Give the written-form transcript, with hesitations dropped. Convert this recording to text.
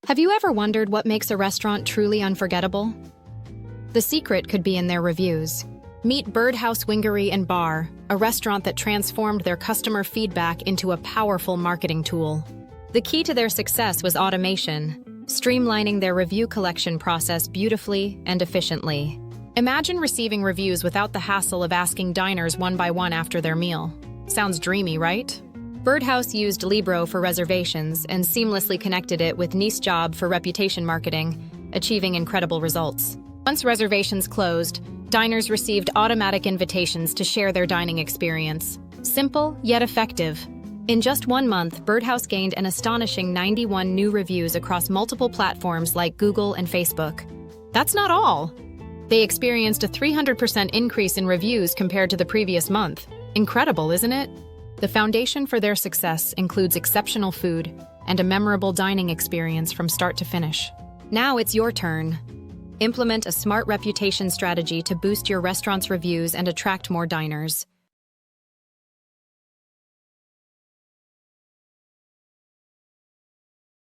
Have you ever wondered what makes a restaurant truly unforgettable? The secret could be in their reviews. Meet Birdhouse Wingerie Bar, a restaurant that transformed their customer feedback into a powerful marketing tool. The key to their success was automation, streamlining their review collection process beautifully and efficiently. Imagine receiving reviews without the hassle of asking diners one by one after their meal. Sounds dreamy, right? Birdhouse used Libro for reservations and seamlessly connected it with NiceJob for reputation marketing, achieving incredible results. Once reservations closed, diners received automatic invitations to share their dining experience. Simple, yet effective. In just 1 month, Birdhouse gained an astonishing 91 new reviews across multiple platforms like Google and Facebook. That's not all. They experienced a 300% increase in reviews compared to the previous month. Incredible, isn't it? The foundation for their success includes exceptional food and a memorable dining experience from start to finish. Now it's your turn. Implement a smart reputation strategy to boost your restaurant's reviews and attract more diners.